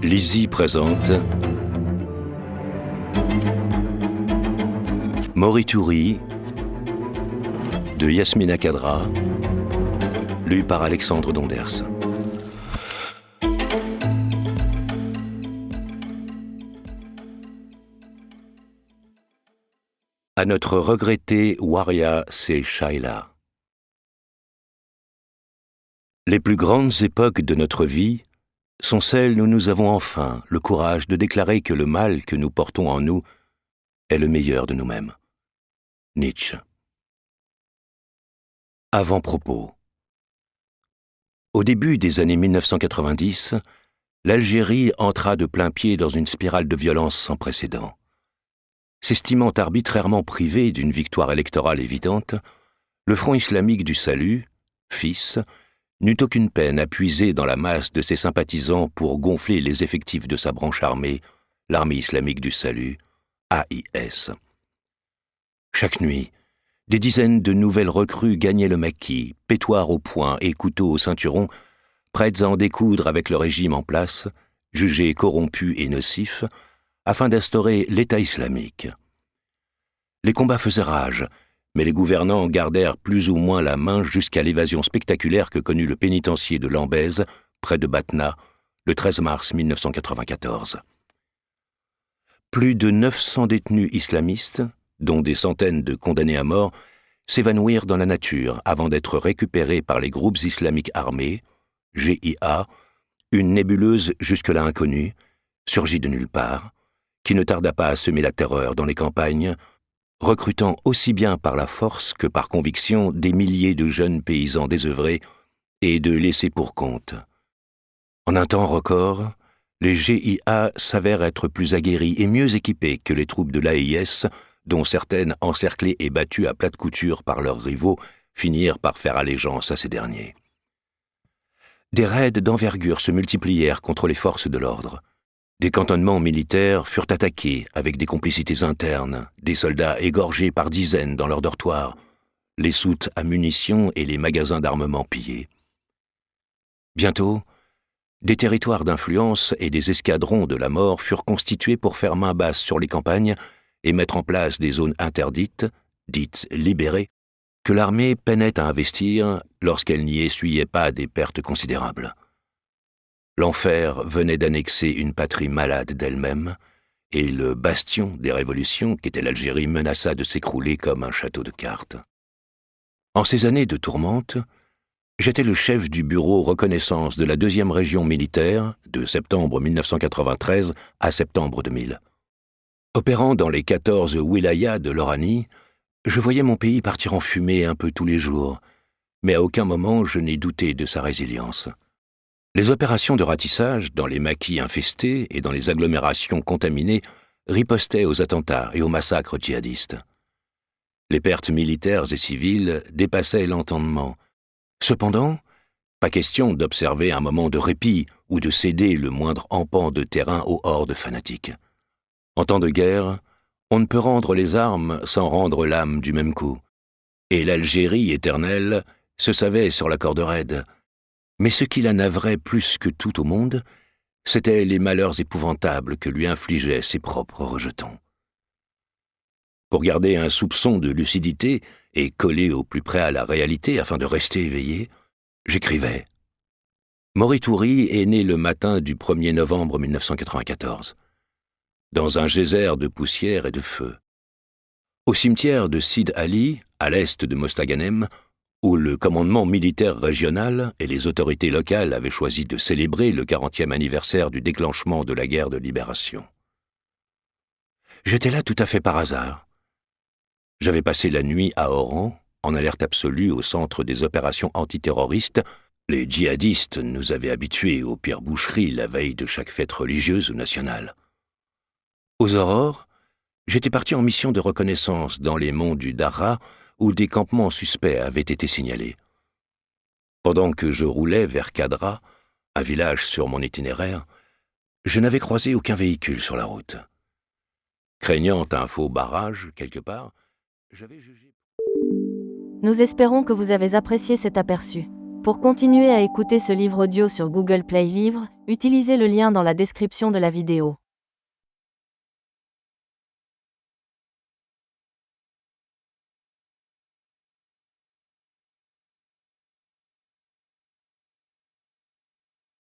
Lizzie présente Morituri de Yasmina Khadra, lu par Alexandre Donders. À notre regretté Waria C. Shaila. Les plus grandes époques de notre vie sont celles où nous avons enfin le courage de déclarer que le mal que nous portons en nous est le meilleur de nous-mêmes. Nietzsche. Avant-propos. Au début des années 1990, l'Algérie entra de plain pied dans une spirale de violence sans précédent. S'estimant arbitrairement privé d'une victoire électorale évidente, le Front islamique du salut, FIS, n'eut aucune peine à puiser dans la masse de ses sympathisants pour gonfler les effectifs de sa branche armée, l'Armée islamique du salut, AIS. Chaque nuit, des dizaines de nouvelles recrues gagnaient le maquis, pétoirs au poing et couteaux au ceinturon, prêtes à en découdre avec le régime en place, jugé corrompu et nocif, afin d'instaurer l'État islamique. Les combats faisaient rage, mais les gouvernants gardèrent plus ou moins la main jusqu'à l'évasion spectaculaire que connut le pénitencier de Lambèze, près de Batna, le 13 mars 1994. Plus de 900 détenus islamistes, dont des centaines de condamnés à mort, s'évanouirent dans la nature avant d'être récupérés par les groupes islamiques armés, GIA, une nébuleuse jusque-là inconnue, surgie de nulle part, qui ne tarda pas à semer la terreur dans les campagnes, recrutant aussi bien par la force que par conviction des milliers de jeunes paysans désœuvrés et de laissés pour compte. En un temps record, les GIA s'avèrent être plus aguerris et mieux équipés que les troupes de l'AIS, dont certaines, encerclées et battues à plate couture par leurs rivaux, finirent par faire allégeance à ces derniers. Des raids d'envergure se multiplièrent contre les forces de l'ordre. Des cantonnements militaires furent attaqués avec des complicités internes, des soldats égorgés par dizaines dans leurs dortoirs, les soutes à munitions et les magasins d'armement pillés. Bientôt, des territoires d'influence et des escadrons de la mort furent constitués pour faire main basse sur les campagnes et mettre en place des zones interdites, dites libérées, que l'armée peinait à investir lorsqu'elle n'y essuyait pas des pertes considérables. L'enfer venait d'annexer une patrie malade d'elle-même, et le bastion des révolutions qu'était l'Algérie menaça de s'écrouler comme un château de cartes. En ces années de tourmente, j'étais le chef du bureau reconnaissance de la 2e région militaire de septembre 1993 à septembre 2000. Opérant dans les 14 wilayas de l'Oranie, je voyais mon pays partir en fumée un peu tous les jours, mais à aucun moment je n'ai douté de sa résilience. Les opérations de ratissage dans les maquis infestés et dans les agglomérations contaminées ripostaient aux attentats et aux massacres djihadistes. Les pertes militaires et civiles dépassaient l'entendement. Cependant, pas question d'observer un moment de répit ou de céder le moindre empan de terrain aux hordes fanatiques. En temps de guerre, on ne peut rendre les armes sans rendre l'âme du même coup. Et l'Algérie éternelle se savait sur la corde raide. Mais ce qui la navrait plus que tout au monde, c'étaient les malheurs épouvantables que lui infligeaient ses propres rejetons. Pour garder un soupçon de lucidité et coller au plus près à la réalité afin de rester éveillé, j'écrivais. Morituri est né le matin du 1er novembre 1994, dans un geyser de poussière et de feu. Au cimetière de Sid Ali, à l'est de Mostaganem, où le commandement militaire régional et les autorités locales avaient choisi de célébrer le 40e anniversaire du déclenchement de la guerre de libération. J'étais là tout à fait par hasard. J'avais passé la nuit à Oran, en alerte absolue au centre des opérations antiterroristes. Les djihadistes nous avaient habitués aux pires boucheries la veille de chaque fête religieuse ou nationale. Aux aurores, j'étais parti en mission de reconnaissance dans les monts du Dara, où des campements suspects avaient été signalés. Pendant que je roulais vers Khadra, un village sur mon itinéraire, je n'avais croisé aucun véhicule sur la route. Craignant un faux barrage quelque part, j'avais jugé... Nous espérons que vous avez apprécié cet aperçu. Pour continuer à écouter ce livre audio sur Google Play Livres, utilisez le lien dans la description de la vidéo.